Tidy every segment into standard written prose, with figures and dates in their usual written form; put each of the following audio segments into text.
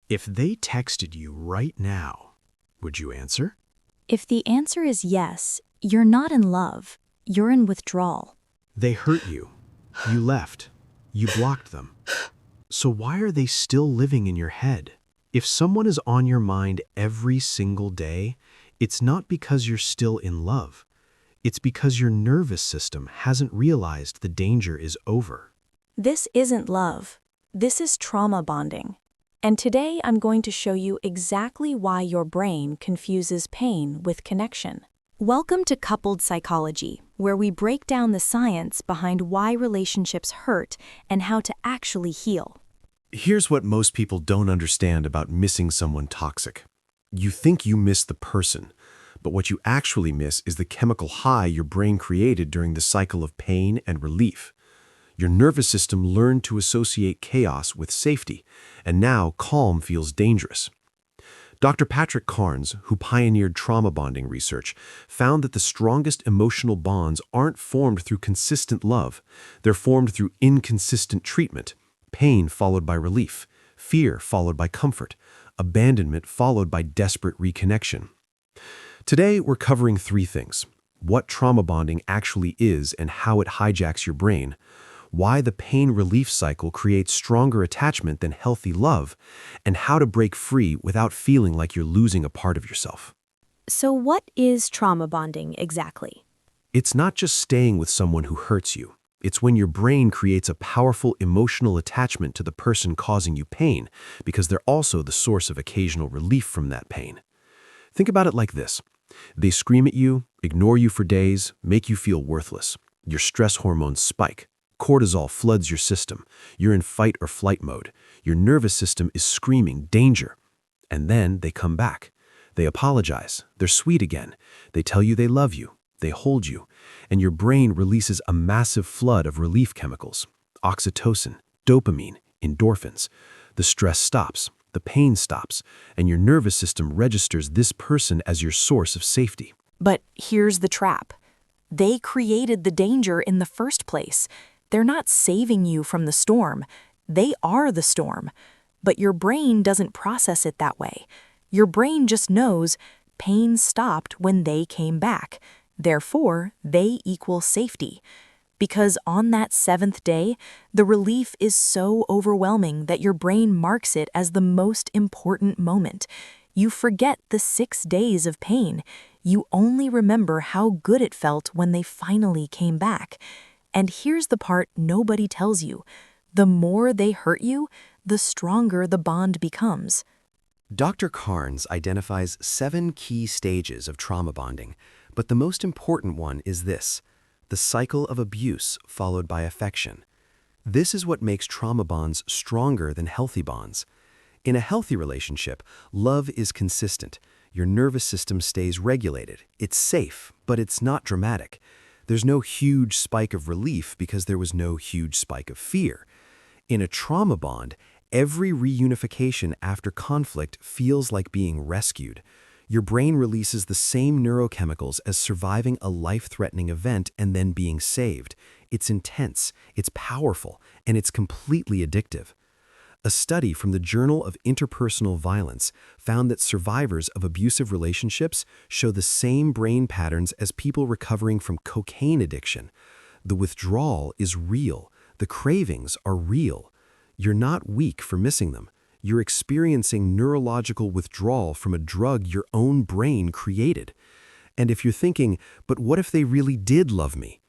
If they texted you right now, would you answer? If the answer is yes, you're not in love, you're in withdrawal. They hurt you. You left. You blocked them. So why are they still living in your head? If someone is on your mind every single day, it's not because you're still in love. It's because your nervous system hasn't realized the danger is over. This isn't love. This is trauma bonding. And today I'm going to show you exactly why your brain confuses pain with connection. Welcome to Coupled Psychology, where we break down the science behind why relationships hurt and how to actually heal. Here's what most people don't understand about missing someone toxic. You think you miss the person, but what you actually miss is the chemical high your brain created during the cycle of pain and relief. Your nervous system learned to associate chaos with safety, and now calm feels dangerous. Dr. Patrick Carnes, who pioneered trauma bonding research, found that the strongest emotional bonds aren't formed through consistent love. They're formed through inconsistent treatment, pain followed by relief, fear followed by comfort, abandonment followed by desperate reconnection. Today, we're covering three things: what trauma bonding actually is and how it hijacks your brain, why the pain relief cycle creates stronger attachment than healthy love, and how to break free without feeling like you're losing a part of yourself. So what is trauma bonding exactly? It's not just staying with someone who hurts you. It's when your brain creates a powerful emotional attachment to the person causing you pain, because they're also the source of occasional relief from that pain. Think about it like this. They scream at you, ignore you for days, make you feel worthless. Your stress hormones spike. Cortisol floods your system. You're in fight or flight mode. Your nervous system is screaming danger. And then they come back. They apologize. They're sweet again. They tell you they love you. They hold you. And your brain releases a massive flood of relief chemicals: oxytocin, dopamine, endorphins. The stress stops. The pain stops. And your nervous system registers this person as your source of safety. But here's the trap. They created the danger in the first place. They're not saving you from the storm. They are the storm. But your brain doesn't process it that way. Your brain just knows pain stopped when they came back. Therefore, they equal safety. Because on that seventh day, the relief is so overwhelming that your brain marks it as the most important moment. You forget the 6 days of pain. You only remember how good it felt when they finally came back. And here's the part nobody tells you. The more they hurt you, the stronger the bond becomes. Dr. Carnes identifies 7 key stages of trauma bonding, but the most important one is this: the cycle of abuse followed by affection. This is what makes trauma bonds stronger than healthy bonds. In a healthy relationship, love is consistent. Your nervous system stays regulated. It's safe, but it's not dramatic. There's no huge spike of relief because there was no huge spike of fear. In a trauma bond, every reunification after conflict feels like being rescued. Your brain releases the same neurochemicals as surviving a life-threatening event and then being saved. It's intense, it's powerful, and it's completely addictive. A study from the Journal of Interpersonal Violence found that survivors of abusive relationships show the same brain patterns as people recovering from cocaine addiction. The withdrawal is real. The cravings are real. You're not weak for missing them. You're experiencing neurological withdrawal from a drug your own brain created. And if you're thinking, but what if they really did love me?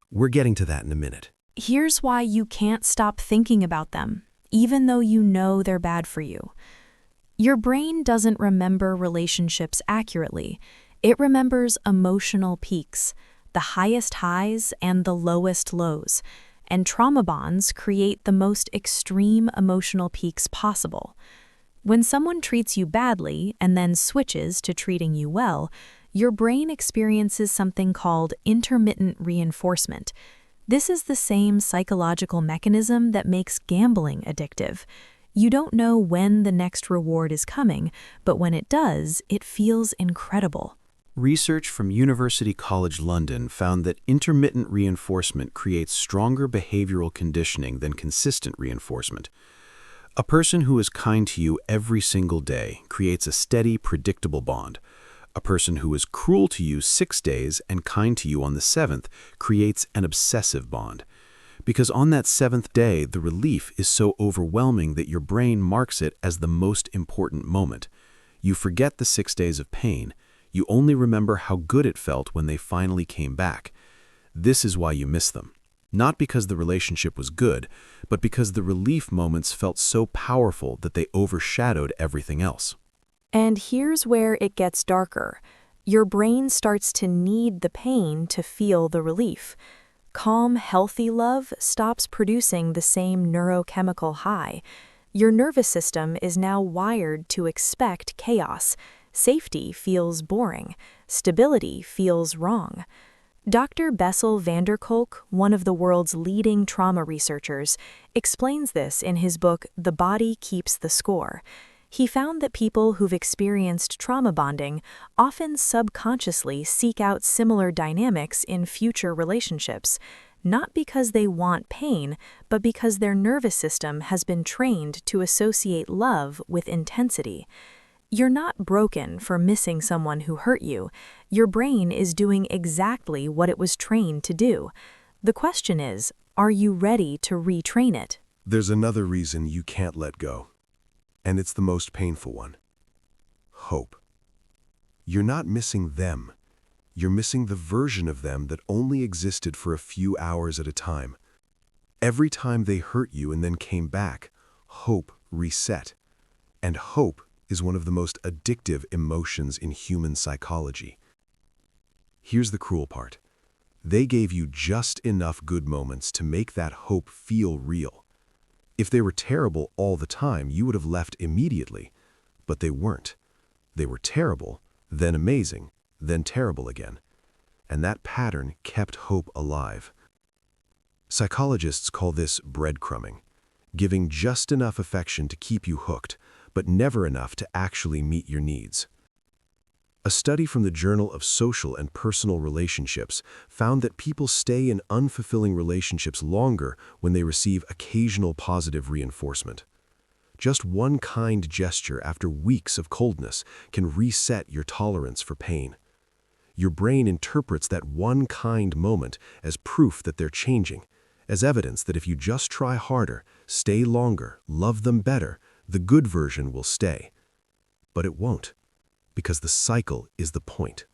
We're getting to that in a minute. Here's why you can't stop thinking about them, even though you know they're bad for you. Your brain doesn't remember relationships accurately. It remembers emotional peaks, the highest highs and the lowest lows. And trauma bonds create the most extreme emotional peaks possible. When someone treats you badly and then switches to treating you well, your brain experiences something called intermittent reinforcement. This is the same psychological mechanism that makes gambling addictive. You don't know when the next reward is coming, but when it does, it feels incredible. Research from University College London found that intermittent reinforcement creates stronger behavioral conditioning than consistent reinforcement. A person who is kind to you every single day creates a steady, predictable bond. A person who is cruel to you 6 days and kind to you on the 7th creates an obsessive bond. Because on that 7th day, the relief is so overwhelming that your brain marks it as the most important moment. You forget the 6 days of pain. You only remember how good it felt when they finally came back. This is why you miss them. Not because the relationship was good, but because the relief moments felt so powerful that they overshadowed everything else. And here's where it gets darker. Your brain starts to need the pain to feel the relief. Calm, healthy love stops producing the same neurochemical high. Your nervous system is now wired to expect chaos. Safety feels boring. Stability feels wrong. Dr. Bessel van der Kolk, one of the world's leading trauma researchers, explains this in his book, The Body Keeps the Score. He found that people who've experienced trauma bonding often subconsciously seek out similar dynamics in future relationships, not because they want pain, but because their nervous system has been trained to associate love with intensity. You're not broken for missing someone who hurt you. Your brain is doing exactly what it was trained to do. The question is, are you ready to retrain it? There's another reason you can't let go, and it's the most painful one. Hope. You're not missing them. You're missing the version of them that only existed for a few hours at a time. Every time they hurt you and then came back, hope reset. And hope is one of the most addictive emotions in human psychology. Here's the cruel part. They gave you just enough good moments to make that hope feel real. If they were terrible all the time, you would have left immediately. But they weren't. They were terrible, then amazing, then terrible again. And that pattern kept hope alive. Psychologists call this breadcrumbing, giving just enough affection to keep you hooked, but never enough to actually meet your needs. A study from the Journal of Social and Personal Relationships found that people stay in unfulfilling relationships longer when they receive occasional positive reinforcement. Just one kind gesture after weeks of coldness can reset your tolerance for pain. Your brain interprets that one kind moment as proof that they're changing, as evidence that if you just try harder, stay longer, love them better, the good version will stay. But it won't, because the cycle is the point.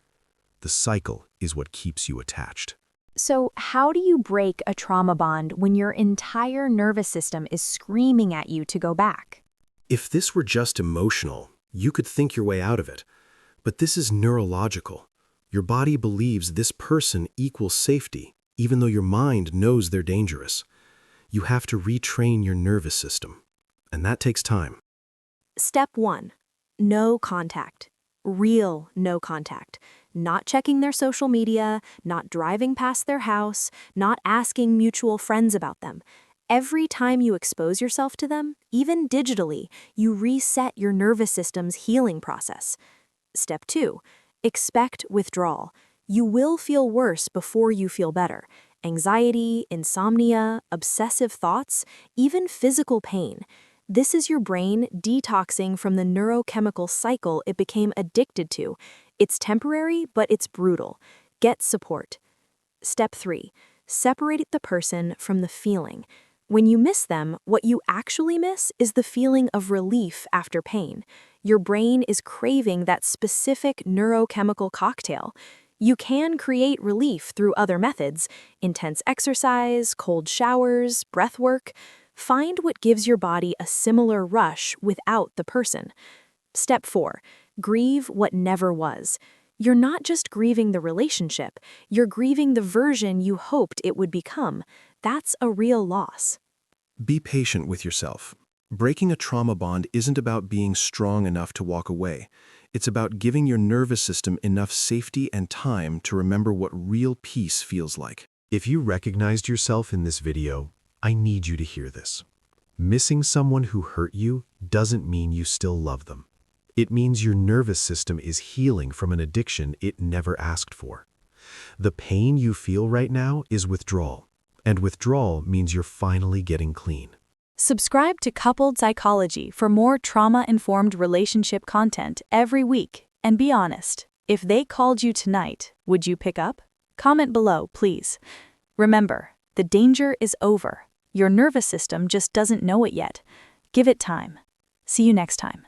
The cycle is what keeps you attached. So, how do you break a trauma bond when your entire nervous system is screaming at you to go back? If this were just emotional, you could think your way out of it. But this is neurological. Your body believes this person equals safety, even though your mind knows they're dangerous. You have to retrain your nervous system. And that takes time. Step 1. No contact. Real no contact. Not checking their social media, not driving past their house, not asking mutual friends about them. Every time you expose yourself to them, even digitally, you reset your nervous system's healing process. Step 2. Expect withdrawal. You will feel worse before you feel better. Anxiety, insomnia, obsessive thoughts, even physical pain. This is your brain detoxing from the neurochemical cycle it became addicted to. It's temporary, but it's brutal. Get support. Step 3. Separate the person from the feeling. When you miss them, what you actually miss is the feeling of relief after pain. Your brain is craving that specific neurochemical cocktail. You can create relief through other methods: intense exercise, cold showers, breath work. Find what gives your body a similar rush without the person. Step 4. Grieve what never was. You're not just grieving the relationship, you're grieving the version you hoped it would become. That's a real loss. Be patient with yourself. Breaking a trauma bond isn't about being strong enough to walk away. It's about giving your nervous system enough safety and time to remember what real peace feels like. If you recognized yourself in this video, I need you to hear this. Missing someone who hurt you doesn't mean you still love them. It means your nervous system is healing from an addiction it never asked for. The pain you feel right now is withdrawal, and withdrawal means you're finally getting clean. Subscribe to Coupled Psychology for more trauma-informed relationship content every week. And be honest, if they called you tonight, would you pick up? Comment below, please. Remember, the danger is over. Your nervous system just doesn't know it yet. Give it time. See you next time.